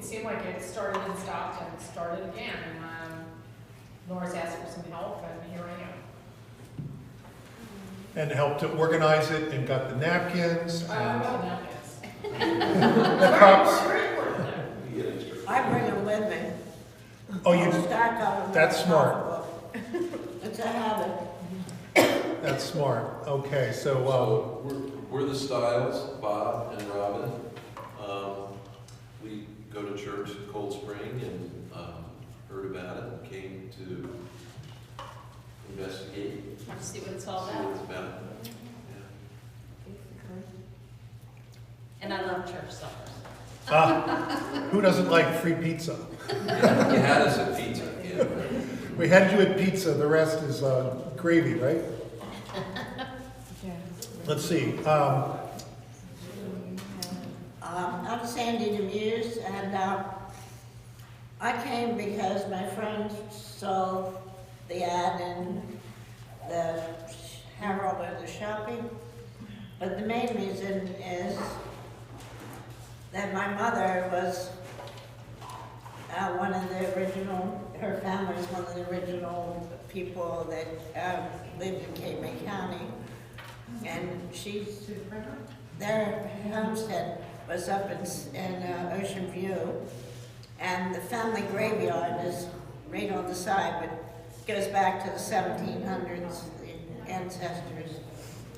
seemed like it started and stopped and started again, and Nora's asked for some help, and here I am. And helped to organize it and got the napkins and About napkins. the cups. Very important. I bring them with me. Oh, I'll you, stack of them. that's smart. It's a habit. That's smart. Okay, so, So we're the Styles, Bob and Robin. We go to church in Cold Spring and heard about it and came to investigate. See what it's all See about. what it's about. And I love church suppers. who doesn't like free pizza? Yeah. You had us at pizza. Yeah. We had you at pizza, the rest is gravy, right? Let's see. I'm Sandy DeMuse, and I came because my friend saw the ad in the Herald of the shopping. But the main reason is that my mother was one of the original, her family was one of the original people that lived in Cape May County. And their homestead was up in Ocean View, and the family graveyard is right on the side, but goes back to the 1700s, the ancestors.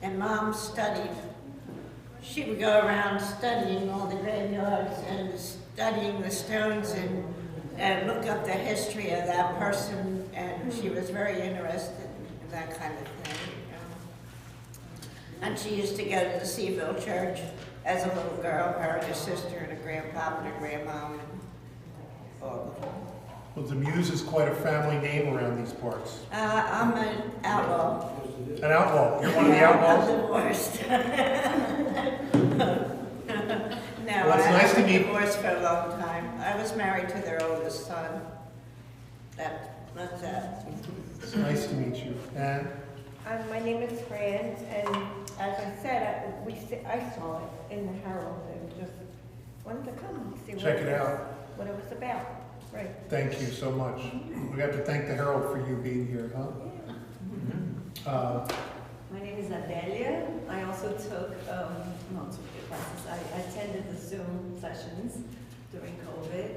And Mom studied. She would go around studying all the graveyards and studying the stones and look up the history of that person, and she was very interested in that kind of thing. And she used to go to the Seaville Church as a little girl, her and her sister and her grandpapa and her grandma and all of them. Well, DeMuse is quite a family name around these parts. I'm an outlaw. An outlaw. You're one of the outlaws? I'm divorced. No, Well, it's nice I've to been meet- divorced for a long time. I was married to their oldest son. That's that. It's nice to meet you. And My name is Fran, and as I said, I saw it in the Herald and just wanted to come and see check it out. what it was about. Right. Thank you so much. We have to thank the Herald for you being here, huh? My name is Adelia. I also took, not took the classes, I attended the Zoom sessions during COVID,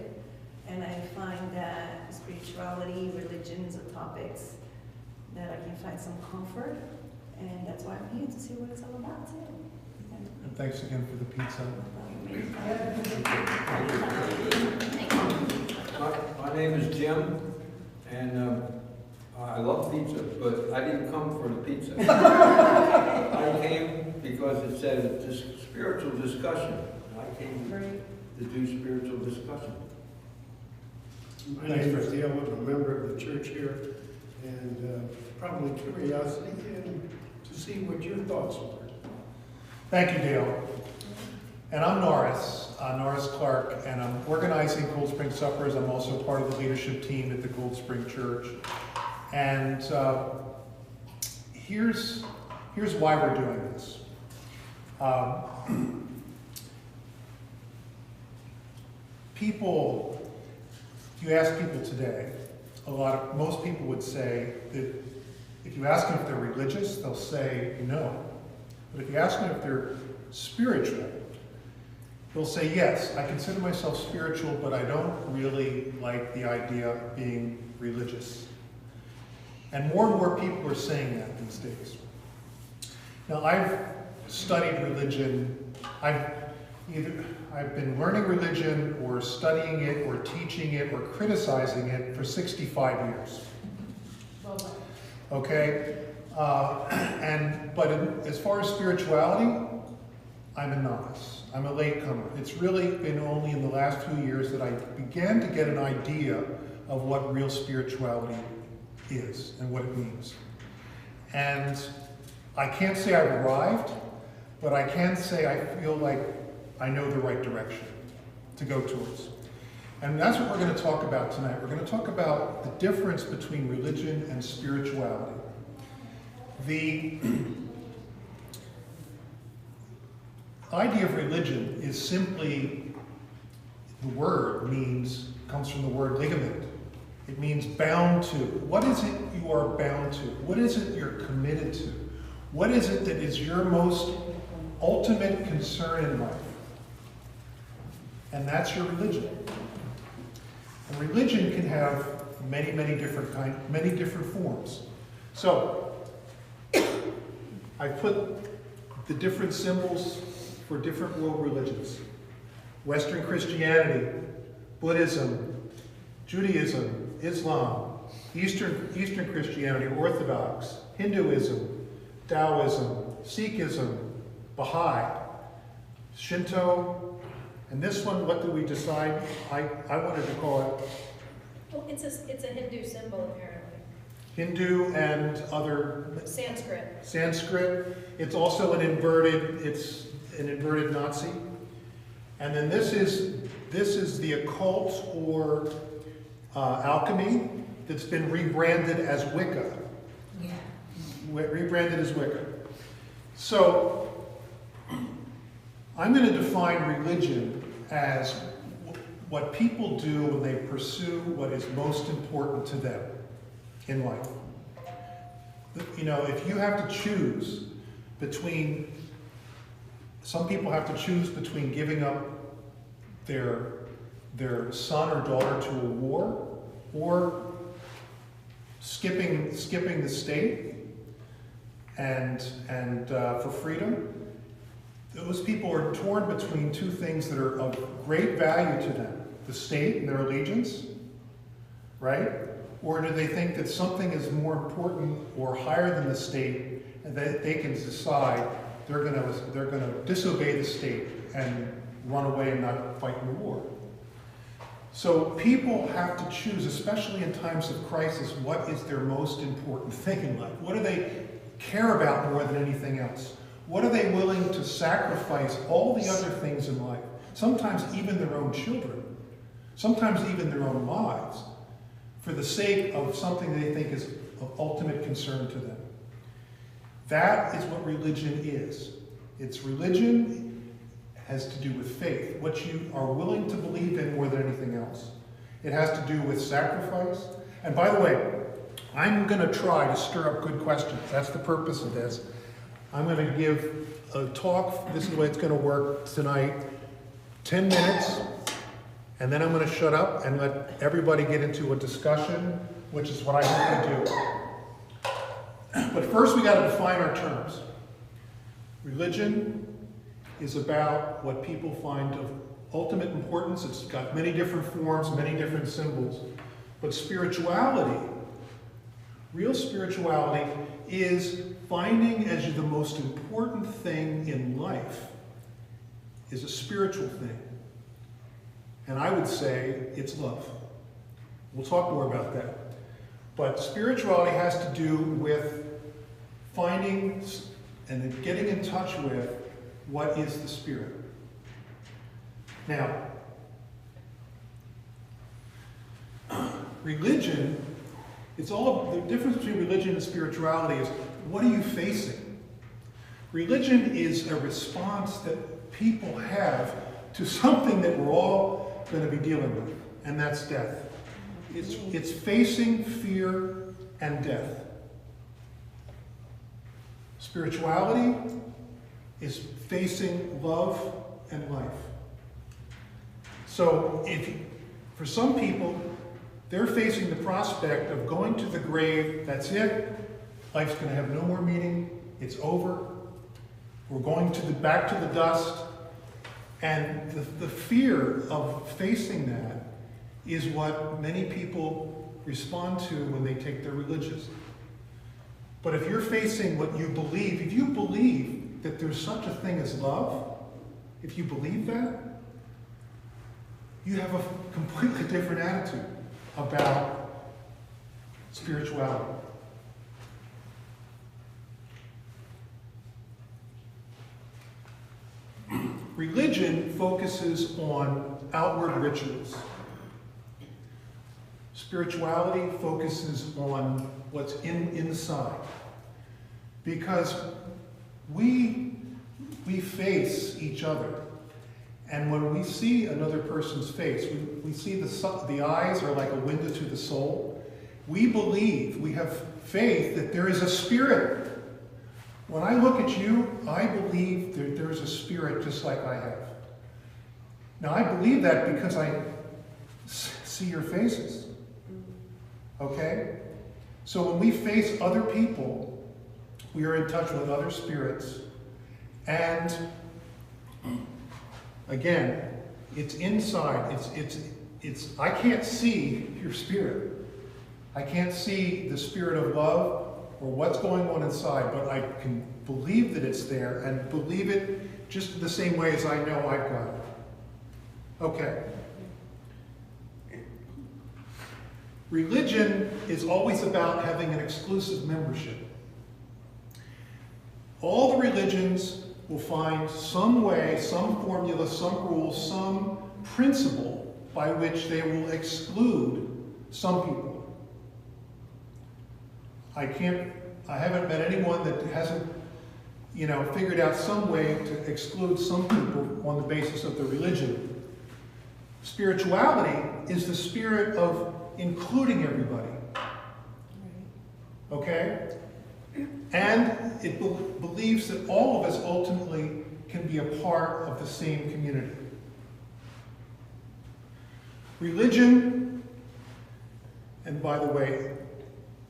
and I find that spirituality, religions are topics that I can find some comfort, and that's why I'm here to see what it's all about too. And thanks again for the pizza. My name is Jim, and I love pizza, but I didn't come for the pizza. I came because it said it's a spiritual discussion. I came to do spiritual discussion. My name is Dale, I'm a member of the church here, and probably curiosity and to see what your thoughts were. Thank you, Dale. And I'm Norris Clark, and I'm organizing Cold Spring Suppers. I'm also part of the leadership team at the Cold Spring Church. And here's why we're doing this. If you ask people today, most people would say that if you ask them if they're religious, they'll say no. But if you ask them if they're spiritual, they'll say yes, I consider myself spiritual, but I don't really like the idea of being religious. And more people are saying that these days. Now, I've studied religion. I've been learning religion or studying it or teaching it or criticizing it for 65 years. Okay? But as far as spirituality, I'm a novice. I'm a latecomer. It's really been only in the last few years that I began to get an idea of what real spirituality is and what it means. And I can't say I've arrived, but I can say I feel like I know the right direction to go towards. And that's what we're going to talk about tonight. We're going to talk about the difference between religion and spirituality. The idea of religion is simply the word comes from the word ligament. It means bound to. What is it you are bound to? What is it you're committed to? What is it that is your most ultimate concern in life? And that's your religion. And religion can have many different forms. So, I put the different symbols for different world religions. Western Christianity, Buddhism, Judaism, Islam, Eastern Christianity, Orthodox, Hinduism, Taoism, Sikhism, Baha'i, Shinto, and this one, what did we decide? I wanted to call it Well, it's a Hindu symbol apparently. Hindu and other Sanskrit. It's also an inverted Nazi. And then this is the occult or alchemy that's been rebranded as Wicca. Yeah. Rebranded as Wicca. So, I'm going to define religion as what people do when they pursue what is most important to them in life. You know, if you have to choose between, some people have to choose between giving up their son or daughter to a war or skipping the state and for freedom. Those people are torn between two things that are of great value to them: the state and their allegiance, right? Or do they think that something is more important or higher than the state, and that they can decide they're going to disobey the state and run away and not fight in the war? So people have to choose, especially in times of crisis, what is their most important thing in life? What do they care about more than anything else? What are they willing to sacrifice all the other things in life? Sometimes even their own children, sometimes even their own lives, for the sake of something they think is of ultimate concern to them. That is what religion is. It's religion has to do with faith, what you are willing to believe in more than anything else. It has to do with sacrifice. And by the way, I'm going to try to stir up good questions. That's the purpose of this. I'm going to give a talk. This is the way it's going to work tonight. 10 minutes, and then I'm going to shut up and let everybody get into a discussion, which is what I hope to do. But first we got to define our terms. Religion is about what people find of ultimate importance. It's got many different forms, many different symbols. But spirituality, real spirituality, is finding as the most important thing in life is a spiritual thing. And I would say it's love. We'll talk more about that. But spirituality has to do with finding and getting in touch with what is the Spirit. Now, religion, it's all, the difference between religion and spirituality is, what are you facing? Religion is a response that people have to something that we're all going to be dealing with, and that's death. It's facing fear and death. Spirituality is facing love and life. So for some people, they're facing the prospect of going to the grave. That's it. Life's going to have no more meaning. It's over. We're going back to the dust. And the fear of facing that is what many people respond to when they take their religions. But if you're facing what you believe, if you believe that there's such a thing as love, if you believe that, you have a completely different attitude about spirituality. Religion focuses on outward rituals. Spirituality focuses on what's inside. Because we face each other, And when we see another person's face, we see the eyes are like a window to the soul. We believe, we have faith that there is a spirit. When I look at you, I believe that there is a spirit just like I have. Now, I believe that because I see your faces. Okay? So when we face other people, we are in touch with other spirits. And again, it's inside. It's I can't see your spirit. I can't see the spirit of love or what's going on inside, but I can believe that it's there and believe it just the same way as I know I've got it. Okay. Religion is always about having an exclusive membership. All the religions will find some way, some formula, some rule, some principle by which they will exclude some people. I haven't met anyone that hasn't, figured out some way to exclude some people on the basis of their religion. Spirituality is the spirit of including everybody. Okay? And it believes that all of us ultimately can be a part of the same community. Religion, and by the way,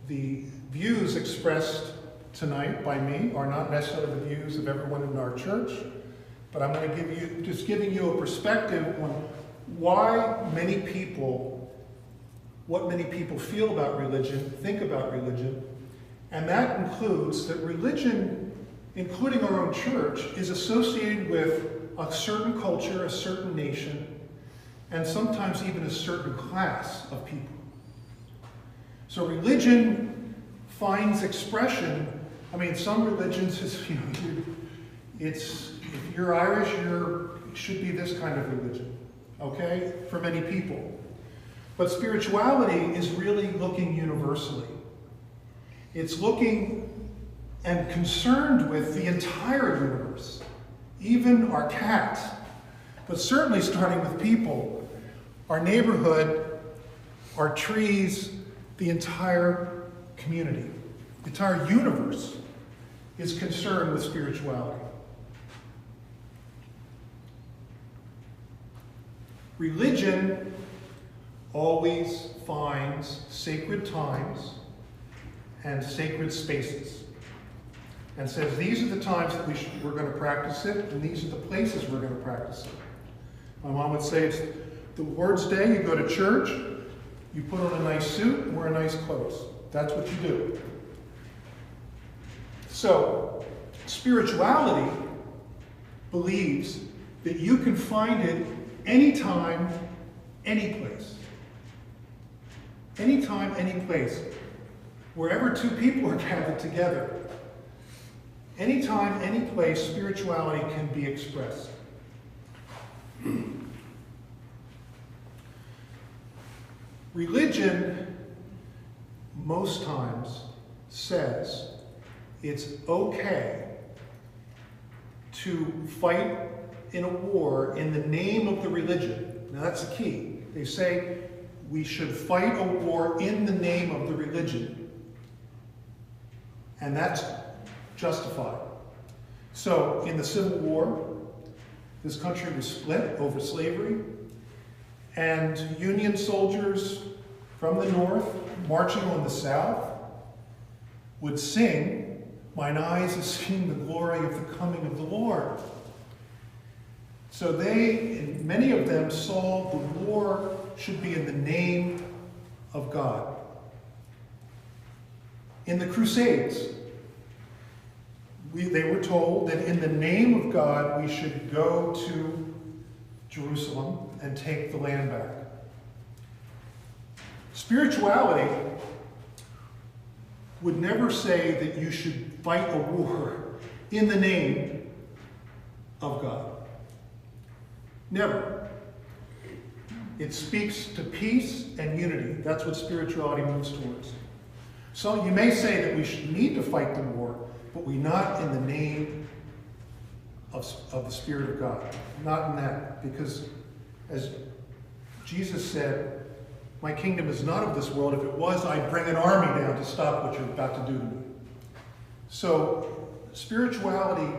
the views expressed tonight by me are not necessarily the views of everyone in our church, but I'm going to giving you a perspective on what many people feel about religion, think about religion, and that includes that religion, including our own church, is associated with a certain culture, a certain nation, and sometimes even a certain class of people. So religion finds expression. Some religions if you're Irish, it should be this kind of religion, okay, for many people. But spirituality is really looking universally. It's looking and concerned with the entire universe, even our cat, but certainly starting with people, our neighborhood, our trees, the entire community, the entire universe is concerned with spirituality. Religion always finds sacred times and sacred spaces and says these are the times that we're going to practice it, and these are the places we're going to practice it. My mom would say it's the Lord's Day, you go to church, you put on a nice suit and wear nice clothes. That's what you do. So, spirituality believes that you can find it anytime, any place. Anytime, any place. Wherever two people are gathered together. Anytime, any place, spirituality can be expressed. Religion, most times, says it's okay to fight in a war in the name of the religion. Now that's the key. They say we should fight a war in the name of the religion. And that's justified. So in the Civil War, this country was split over slavery, and Union soldiers from the North marching on the South would sing, "Mine eyes have seen the glory of the coming of the Lord." So many of them saw the war should be in the name of God. In the Crusades, they were told that in the name of God we should go to Jerusalem and take the land back. Spirituality would never say that you should fight a war in the name of God. Never. It speaks to peace and unity. That's what spirituality moves towards. So you may say that we should need to fight the war, but we not in the name of the Spirit of God. Not in that, because as Jesus said, my kingdom is not of this world. If it was, I'd bring an army down to stop what you're about to do to me. So spirituality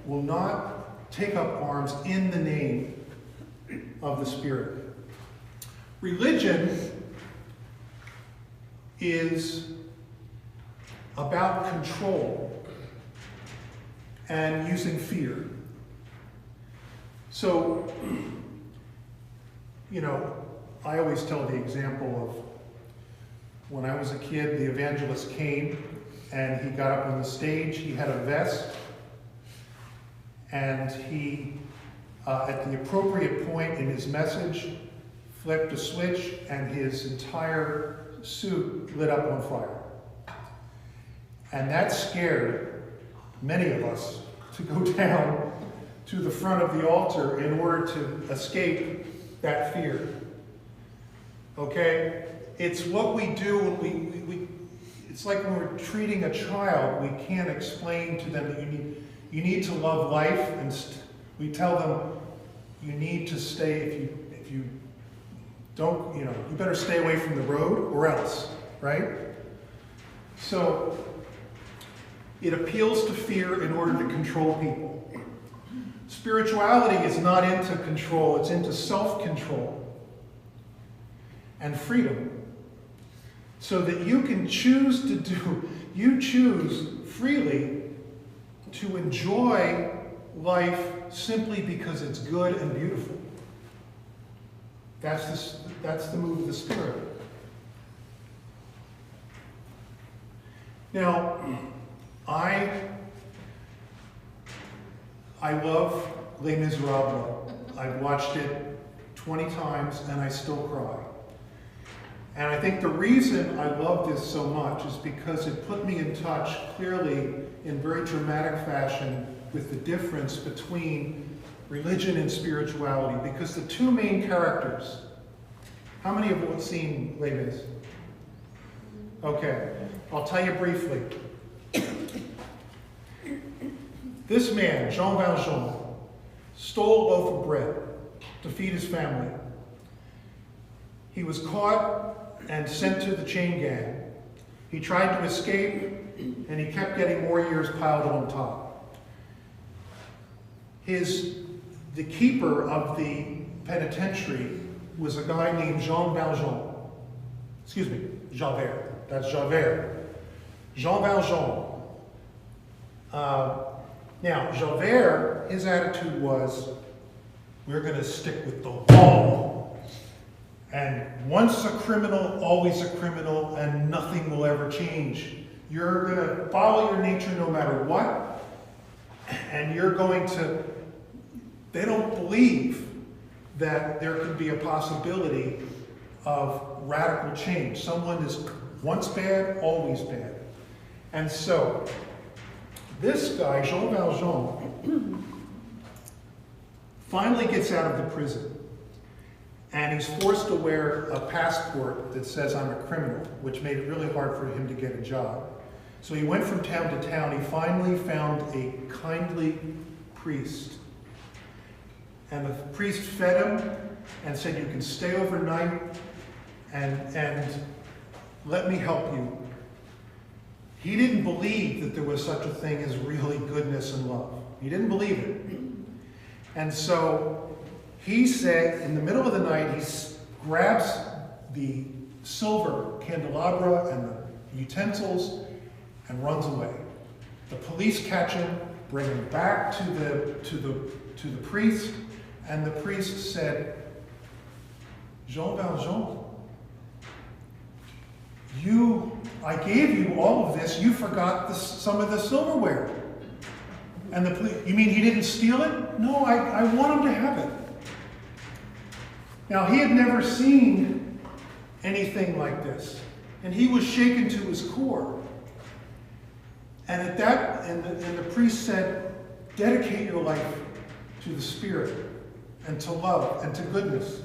will not take up arms in the name of the Spirit. Religion is about control and using fear. So, you know, I always tell the example of when I was a kid, the evangelist came and he got up on the stage, he had a vest, and he, at the appropriate point in his message, flipped a switch and his entire suit lit up on fire. And that scared many of us to go down to the front of the altar in order to escape that fear. Okay? It's what we do when it's like when we're treating a child, we can't explain to them that you need to love life, and we tell them you need to stay, if you don't, you better stay away from the road or else, right? So it appeals to fear in order to control people. Spirituality is not into control, it's into self-control and freedom. So that you can choose you choose freely to enjoy life simply because it's good and beautiful. That's the move of the Spirit. Now, I love Les Miserables. I've watched it 20 times and I still cry. And I think the reason I love this so much is because it put me in touch clearly in very dramatic fashion with the difference between religion and spirituality. Because the two main characters, how many of you have seen Les Mis? Okay, I'll tell you briefly. This man, Jean Valjean, stole a loaf of bread to feed his family. He was caught and sent to the chain gang. He tried to escape, and he kept getting more years piled on top. The keeper of the penitentiary was a guy named Jean Valjean. Excuse me, Javert. That's Javert. Jean Valjean. Now, Javert, his attitude was, we're going to stick with the law. And once a criminal, always a criminal, and nothing will ever change. You're going to follow your nature no matter what, and you're going to, they don't believe that there could be a possibility of radical change. Someone is once bad, always bad. And so, this guy, Jean Valjean, finally gets out of the prison. And he's forced to wear a passport that says I'm a criminal, which made it really hard for him to get a job. So he went from town to town. He finally found a kindly priest. And the priest fed him and said, you can stay overnight and let me help you. He didn't believe that there was such a thing as really goodness and love. He didn't believe it. And so he said, in the middle of the night, he grabs the silver candelabra and the utensils and runs away. The police catch him, bring him back to the priest, and the priest said, Jean Valjean, I gave you all of this, you forgot some of the silverware. And the police, you mean he didn't steal it? No, I want him to have it. Now, he had never seen anything like this, and he was shaken to his core. And at that, and the priest said, dedicate your life to the Spirit, and to love, and to goodness.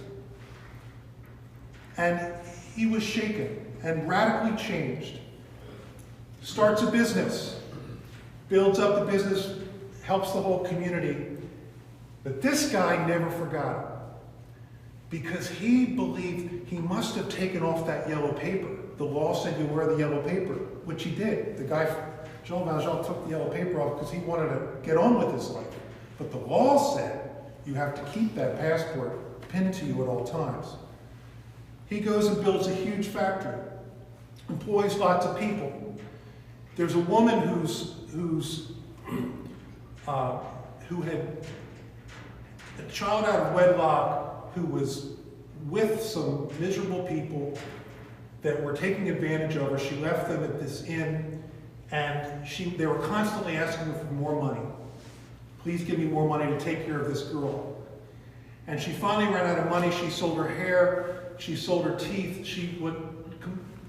And he was shaken, and radically changed. Starts a business, builds up the business, helps the whole community, But this guy never forgot it, because he believed he must have taken off that yellow paper. The law said you wear the yellow paper, which he did. The guy, Jean Valjean, took the yellow paper off because he wanted to get on with his life. But the law said you have to keep that passport pinned to you at all times. He goes and builds a huge factory, employs lots of people. There's a woman who had a child out of wedlock who was with some miserable people that were taking advantage of her. She left them at this inn, and they were constantly asking her for more money. Please give me more money to take care of this girl. And she finally ran out of money. She sold her hair, she sold her teeth, she went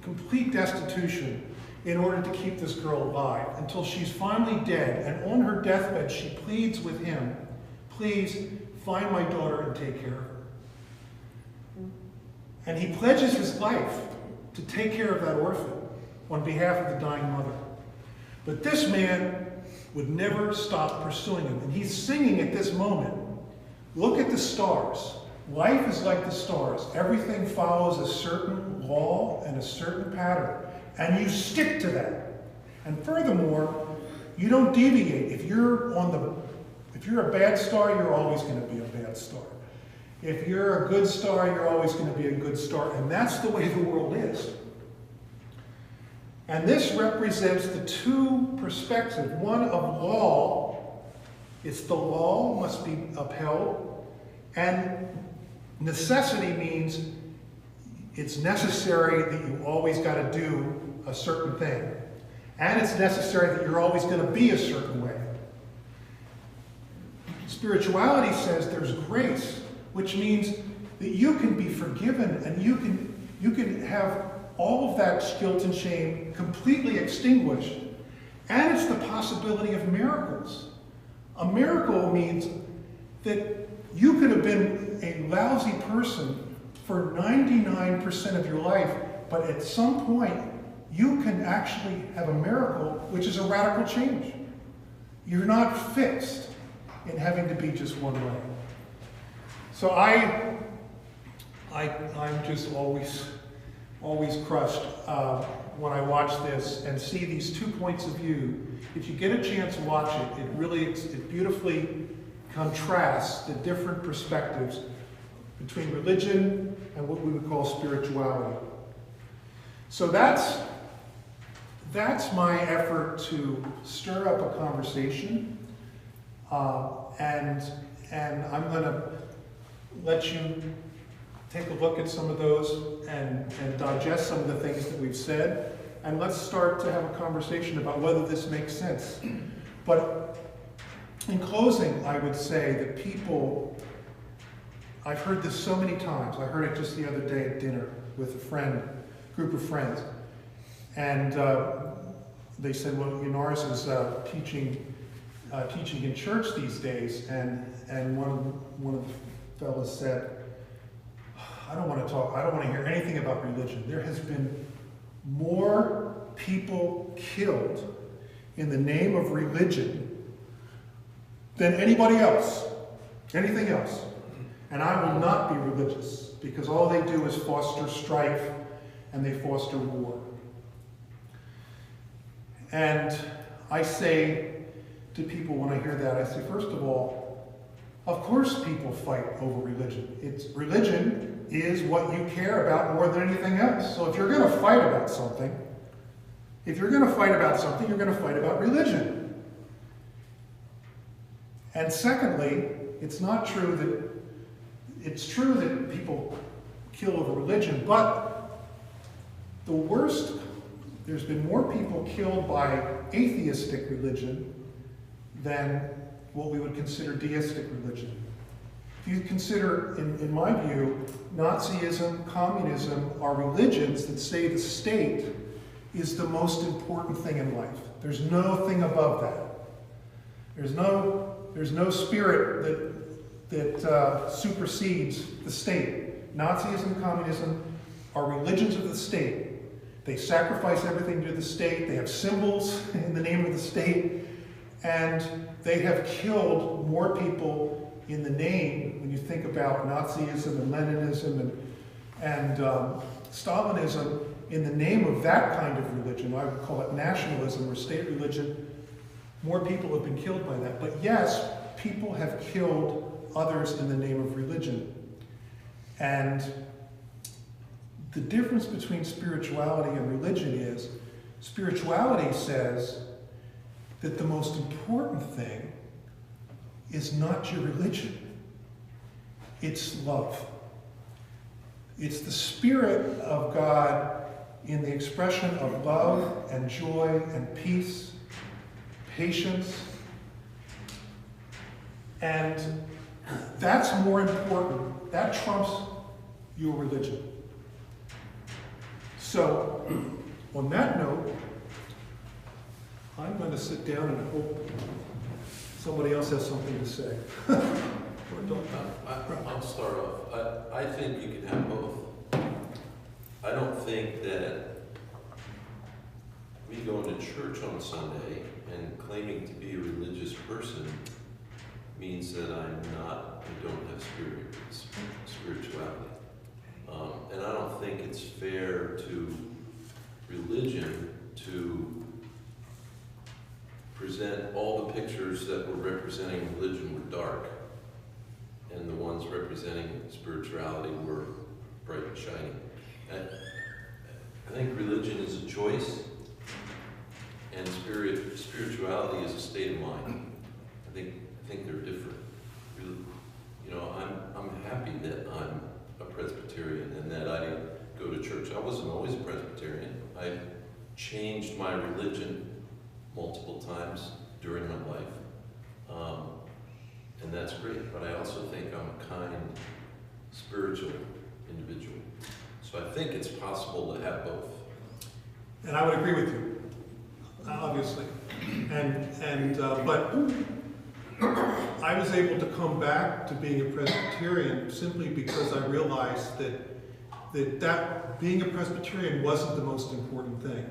complete destitution in order to keep this girl alive, until she's finally dead. And on her deathbed, she pleads with him, please find my daughter and take care of her. And he pledges his life to take care of that orphan on behalf of the dying mother. But this man would never stop pursuing him. And he's singing at this moment, look at the stars. Life is like the stars. Everything follows a certain law and a certain pattern. And you stick to that. And furthermore, you don't deviate. If you're a bad star, you're always going to be a bad star. If you're a good star, you're always going to be a good star. And that's the way the world is. And this represents the two perspectives. One of law, it's the law must be upheld. And necessity means it's necessary that you always got to do a certain thing. And it's necessary that you're always going to be a certain way. Spirituality says there's grace, which means that you can be forgiven and you can have all of that guilt and shame completely extinguished. And it's the possibility of miracles. A miracle means that you could have been a lousy person for 99% of your life, but at some point, you can actually have a miracle, which is a radical change. You're not fixed in having to be just one way. So I'm just always crushed when I watch this and see these two points of view. If you get a chance to watch it, it beautifully contrasts the different perspectives between religion and what we would call spirituality. So that's my effort to stir up a conversation, and I'm going to let you take a look at some of those and digest some of the things that we've said, and let's start to have a conversation about whether this makes sense. But in closing, I would say that people, I've heard this so many times. I heard it just the other day at dinner with a group of friends. And they said, well, Norris is teaching in church these days. And one of the fellows said, I don't want to hear anything about religion. There has been more people killed in the name of religion than anybody else, anything else. And I will not be religious, because all they do is foster strife and they foster war. And I say to people when I hear that, I say, first of all, of course people fight over religion. Religion is what you care about more than anything else. So if you're going to fight about something, you're going to fight about religion. And secondly, it's true that people kill over religion, but there's been more people killed by atheistic religion than what we would consider deistic religion. If you consider, in my view, Nazism, communism are religions that say the state is the most important thing in life. There's no thing above that. There's no spirit that supersedes the state. Nazism, communism are religions of the state. They sacrifice everything to the state. They have symbols in the name of the state. And they have killed more people in the name, when you think about Nazism and Leninism and Stalinism, in the name of that kind of religion, I would call it nationalism or state religion, more people have been killed by that. But yes, people have killed others in the name of religion. And the difference between spirituality and religion is, spirituality says that the most important thing is not your religion, it's love. It's the Spirit of God in the expression of love and joy and peace, patience. And that's more important. That trumps your religion. So, on that note, I'm going to sit down and hope somebody else has something to say. I'll start off. I think you can have both. I don't think that me going to church on Sunday and claiming to be a religious person means that I don't have spirituality. And I don't think it's fair to religion to present all the pictures that were representing religion were dark, and the ones representing spirituality were bright and shiny. I think religion is a choice, and spirituality is a state of mind. I think they're different. You know, I'm happy that I'm a Presbyterian and that I go to church. I wasn't always a Presbyterian. I changed my religion multiple times during my life, and that's great. But I also think I'm a kind, spiritual individual. So I think it's possible to have both. And I would agree with you, obviously. But I was able to come back to being a Presbyterian simply because I realized that being a Presbyterian wasn't the most important thing.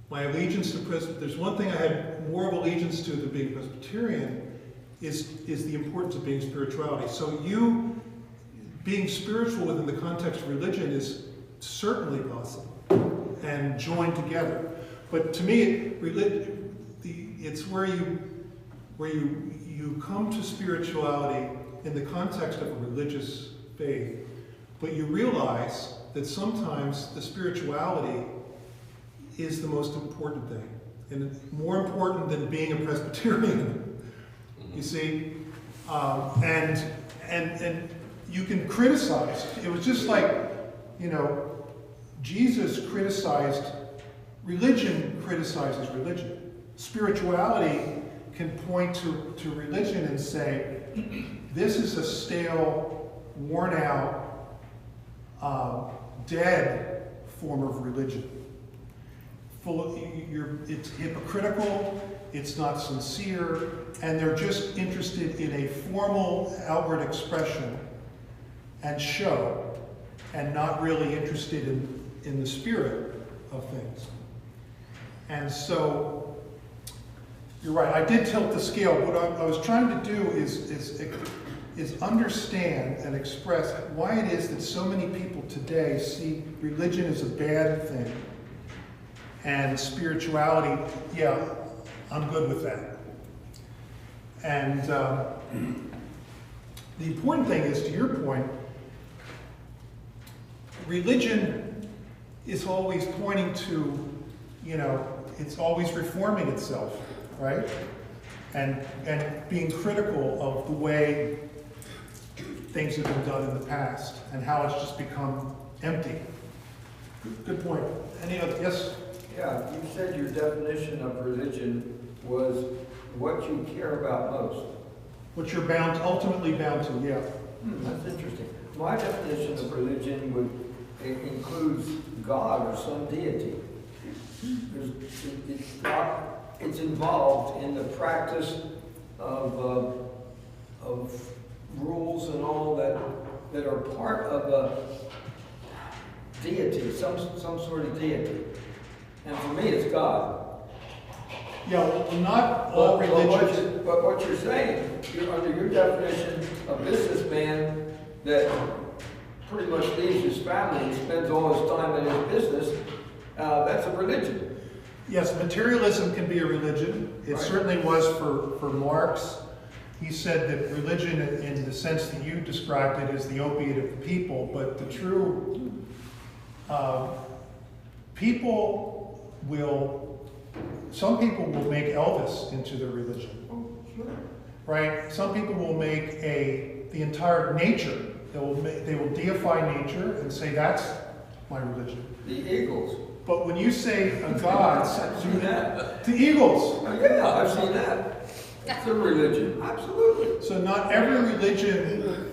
My allegiance to there's one thing I had more of allegiance to than being Presbyterian is the importance of being spirituality. So being spiritual within the context of religion is certainly possible and joined together. But to me, it's where you come to spirituality in the context of a religious faith, but you realize that sometimes the spirituality is the most important thing, and more important than being a Presbyterian. You see, and you can criticize. It was just like, Jesus criticized religion, criticizes religion. Spirituality can point to religion and say, this is a stale, worn out, dead form of religion. It's hypocritical, it's not sincere, and they're just interested in a formal outward expression and show, and not really interested in the spirit of things. And so, you're right, I did tilt the scale. What I was trying to do is understand and express why it is that so many people today see religion as a bad thing, and spirituality, yeah, I'm good with that. And the important thing is, to your point, religion is always pointing to, it's always reforming itself, right? And being critical of the way things have been done in the past and how it's just become empty. Good point. Any other, yes? Yeah, you said your definition of religion was what you care about most. What you're ultimately bound to, yeah. That's interesting. My definition of religion includes God or some deity. It's involved in the practice of rules and all that are part of a deity, some sort of deity. And for me, it's God. Yeah, well, not all religions. but what you're saying, under your definition, a businessman that pretty much leaves his family and spends all his time in his business, that's a religion. Yes, materialism can be a religion. It Right. certainly was for Marx. He said that religion, in the sense that you described it, is the opiate of the people, but the true people will, some people will make Elvis into their religion. Right? Some people will make the entire nature, they will deify nature and say that's my religion. The Eagles. But when you say a God, I've seen that. the Eagles. Oh, yeah, I've seen that. It's a religion, absolutely. So not every religion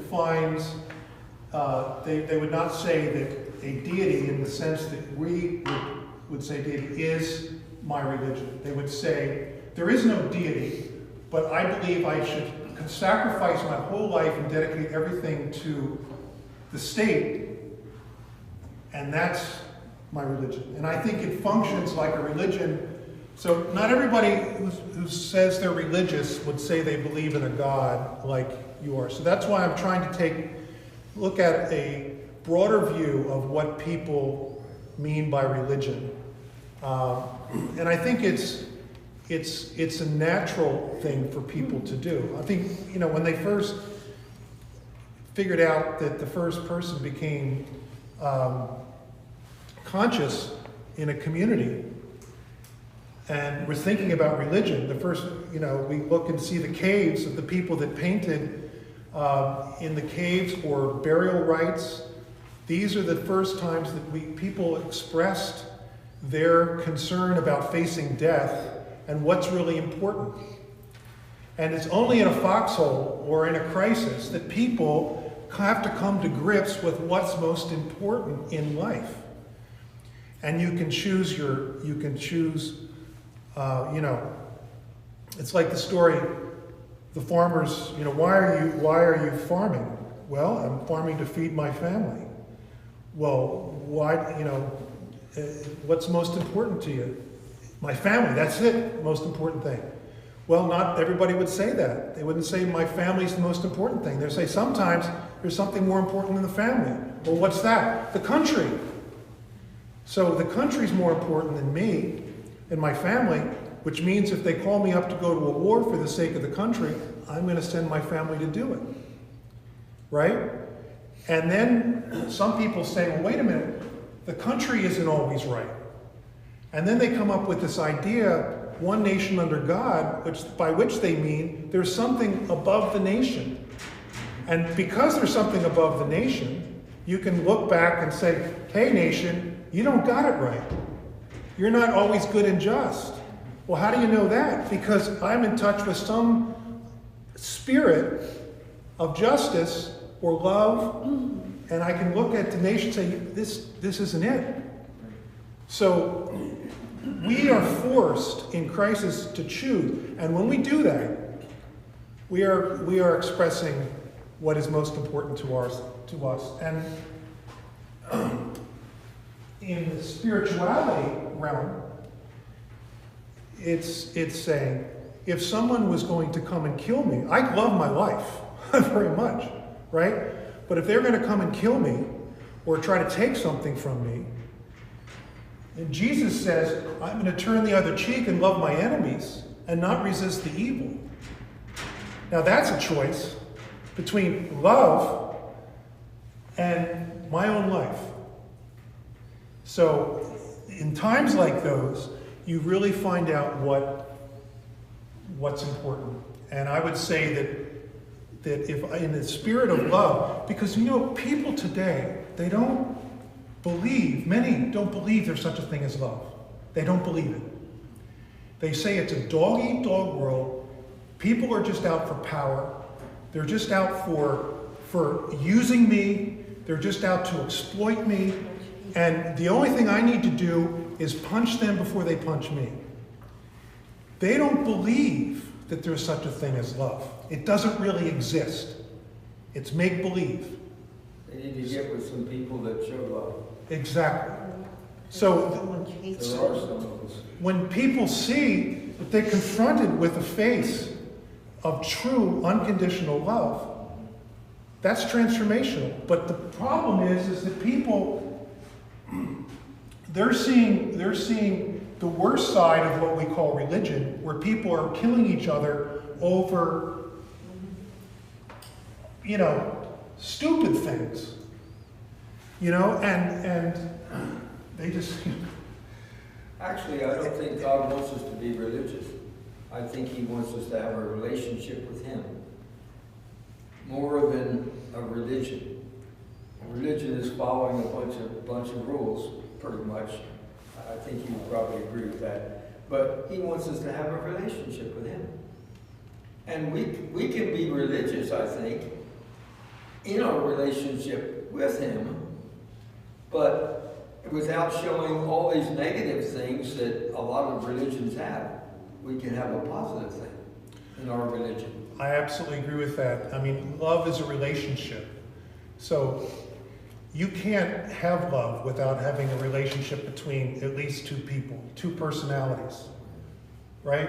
finds, they would not say that a deity in the sense that we would say deity is my religion. They would say, there is no deity, but I believe I should sacrifice my whole life and dedicate everything to the state, and that's my religion. And I think it functions like a religion. So not everybody who says they're religious would say they believe in a God like you are. So that's why I'm trying to look at a broader view of what people mean by religion. And I think it's a natural thing for people to do. I think, when they first figured out that the first person became conscious in a community and was thinking about religion, the first, we look and see the caves of the people that painted in the caves or burial rites. These are the first times that people expressed their concern about facing death and what's really important. And it's only in a foxhole or in a crisis that people have to come to grips with what's most important in life. And you can choose it's like the story, the farmers, why are you farming? Well, I'm farming to feed my family. Well, why, what's most important to you? My family, that's it, most important thing. Well, not everybody would say that. They wouldn't say my family's the most important thing. They'd say sometimes there's something more important than the family. Well, what's that? The country. So the country's more important than me and my family, which means if they call me up to go to a war for the sake of the country, I'm going to send my family to do it. Right? And then some people say, well, wait a minute, the country isn't always right. And then they come up with this idea, one nation under God, by which they mean there's something above the nation. And because there's something above the nation, you can look back and say, hey nation, you don't got it right. You're not always good and just. Well, how do you know that? Because I'm in touch with some spirit of justice or love, and I can look at the nation and say, this isn't it. So we are forced in crisis to choose. And when we do that, we are expressing what is most important to us. And in the spirituality realm, it's saying, if someone was going to come and kill me, I love my life very much, right? But if they're going to come and kill me or try to take something from me, and Jesus says, I'm going to turn the other cheek and love my enemies and not resist the evil. Now that's a choice between love and my own life. So in times like those, you really find out what's important. And I would say that if in the spirit of love, because people today, they don't believe, many don't believe there's such a thing as love. They don't believe it. They say it's a dog-eat-dog world. People are just out for power. They're just out for using me. They're just out to exploit me. And the only thing I need to do is punch them before they punch me. They don't believe that there's such a thing as love. It doesn't really exist. It's make-believe. They need to get with some people that show love. Exactly. So There are some of us. when people see But they're confronted with the face of true unconditional love. That's transformational. But the problem is that people, they're seeing the worst side of what we call religion, where people are killing each other over, stupid things. And they just... Actually, I don't think God wants us to be religious. I think He wants us to have a relationship with Him more than a religion. A religion is following a bunch of rules, pretty much. I think you would probably agree with that. But He wants us to have a relationship with Him. And we can be religious, I think, in our relationship with Him, but without showing all these negative things that a lot of religions have. We can have a positive thing in our religion. I absolutely agree with that. I mean, love is a relationship. So you can't have love without having a relationship between at least two people, two personalities, right?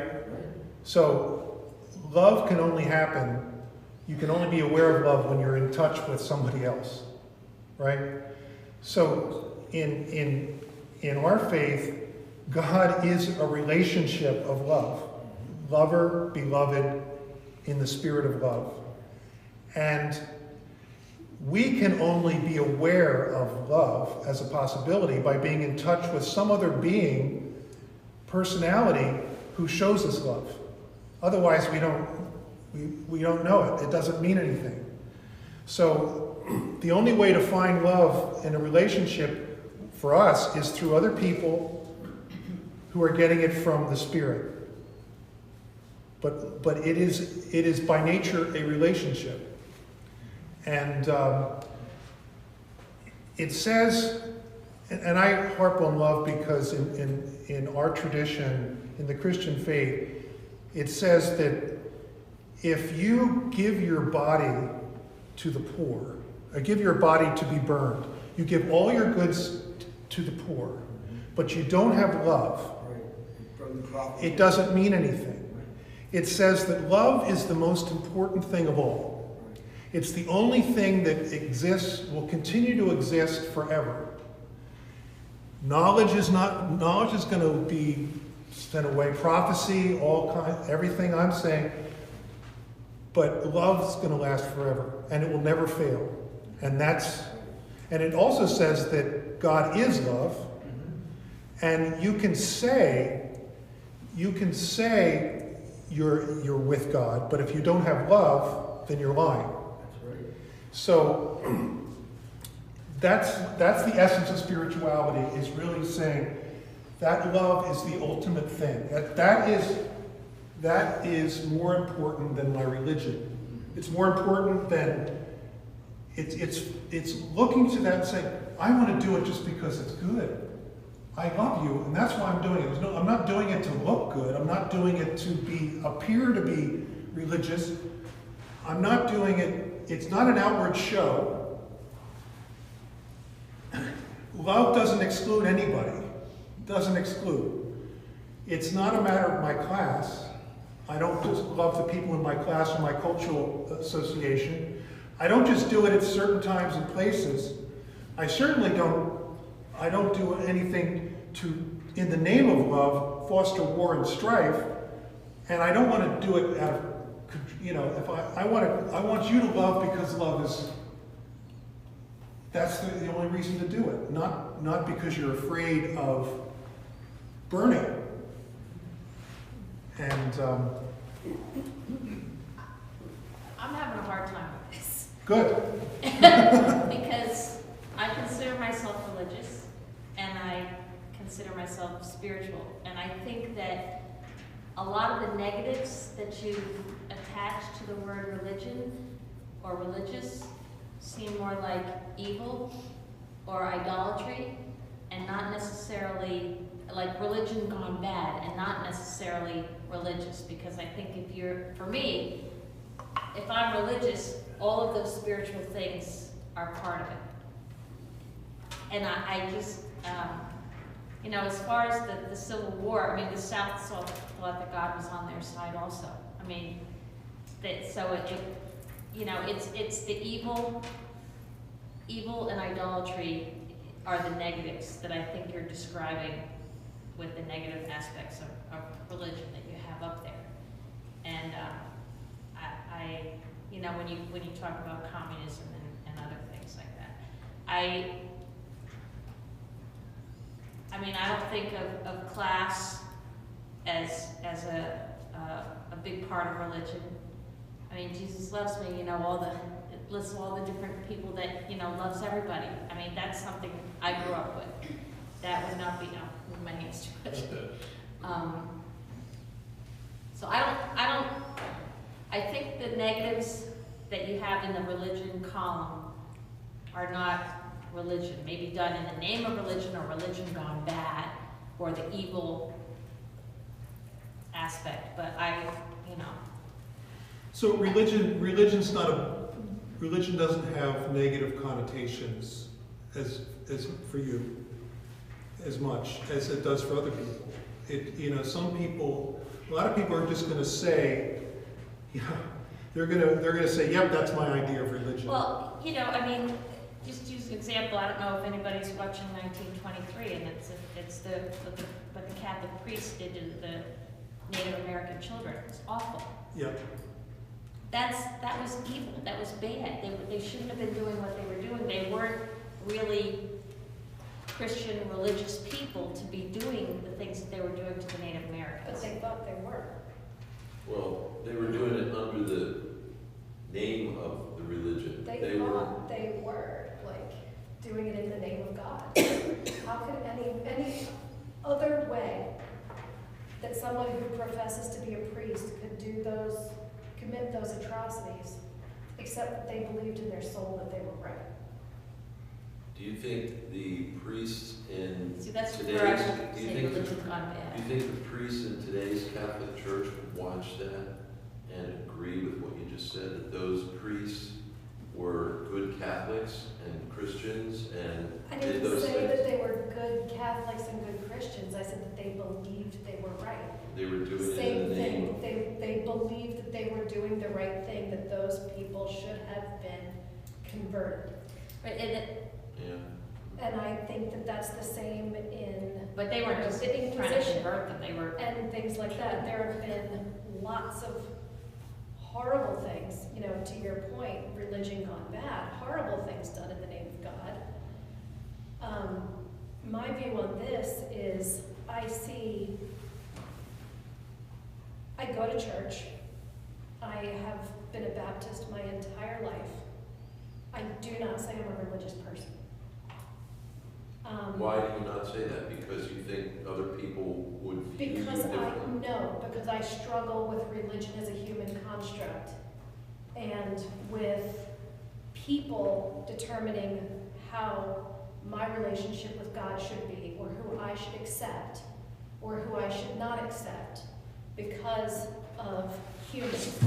So love can only happen, you can only be aware of love when you're in touch with somebody else, right? So in our faith, God is a relationship of love. Lover, beloved, in the spirit of love. And we can only be aware of love as a possibility by being in touch with some other being, personality, who shows us love. Otherwise, we don't know it. It doesn't mean anything. So the only way to find love in a relationship for us is through other people who are getting it from the Spirit. But it is by nature a relationship. And it says, and I harp on love because in our tradition, in the Christian faith, it says that if you give your body to the poor, or give your body to be burned, you give all your goods to the poor, but you don't have love, it doesn't mean anything. It says that love is the most important thing of all. It's the only thing that exists, will continue to exist forever. Knowledge is going to be sent away. Prophecy, everything I'm saying. But love is going to last forever, and it will never fail. And it also says that God is love, and you can say you're with God, but if you don't have love, then you're lying. That's right. So that's the essence of spirituality, is really saying that love is the ultimate thing. That is more important than my religion. It's more important than it's looking to that and saying, I want to do it just because it's good. I love you, and that's why I'm doing it. I'm not doing it to look good. I'm not doing it to appear to be religious. I'm not doing it, it's not an outward show. Love doesn't exclude anybody. It doesn't exclude. It's not a matter of my class. I don't just love the people in my class or my cultural association. I don't just do it at certain times and places. I certainly don't do anything to, in the name of love, foster war and strife. And I don't want to do it out of, if I want you to love because love is, that's the only reason to do it. Not because you're afraid of burning. And I'm having a hard time with this. good. Because I consider myself religious, and I consider myself spiritual. And I think that a lot of the negatives that you attach to the word religion or religious seem more like evil or idolatry, and not necessarily like religion gone bad, and not necessarily religious. Because I think for me, if I'm religious, all of those spiritual things are part of it. And I just, you know, as far as the Civil War, I mean, the South thought that God was on their side also. I mean, so you know, it's the evil and idolatry are the negatives that I think you're describing with the negative aspects of religion that you have up there. And I you know, when you talk about communism and other things like that, I mean, I don't think of class as a big part of religion. I mean, Jesus loves me, you know, it lists all the different people that, you know, loves everybody. I mean, that's something I grew up with. That would not be, no, move my hands too much. So I think the negatives that you have in the religion column are not religion, maybe done in the name of religion or religion gone bad or the evil aspect, but you know. So religion doesn't have negative connotations as for you as much as it does for other people. You know, a lot of people are just going to say, yeah, they're going to say, yep, that's my idea of religion. Well, you know, I mean, just use an example. I don't know if anybody's watching 1923, and it's what the Catholic priests did to the Native American children. It's awful. Yep. That was evil. That was bad. They shouldn't have been doing what they were doing. They weren't really Christian religious people to be doing the things that they were doing to the Native Americans. But they thought they were. Well, they were doing it under the name of the religion. They thought they were, like, doing it in the name of God. How could any other way that someone who professes to be a priest could commit those atrocities, except that they believed in their soul that they were right? Do you think the priests in See, that's today's, where I would do you say think religion's gone bad. do you think the priests in today's Catholic Church would watch that and agree with what you just said, that those priests were good Catholics and Christians and I did didn't those say things? that they were good Catholics and good Christians. I said that they believed they were right. They were doing it in Same the name of... thing. They believed that they were doing the right thing, that those people should have been converted. Right, Yeah. And I think that that's the same in but they weren't just the trying to Inquisition convert them. They were. and things like that. There have been lots of horrible things, you know, to your point, religion gone bad, horrible things done in the name of God. My view on this is I go to church. I have been a Baptist my entire life. I do not say I'm a religious person. Why do you not say that? Because you think other people would view you Because differently? because I struggle with religion as a human construct and with people determining how my relationship with God should be, or who I should accept, or who I should not accept because of humans.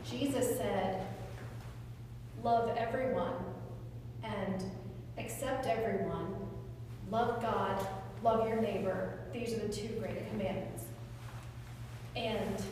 Jesus said, love everyone and accept everyone, love God, love your neighbor. These are the two great commandments. And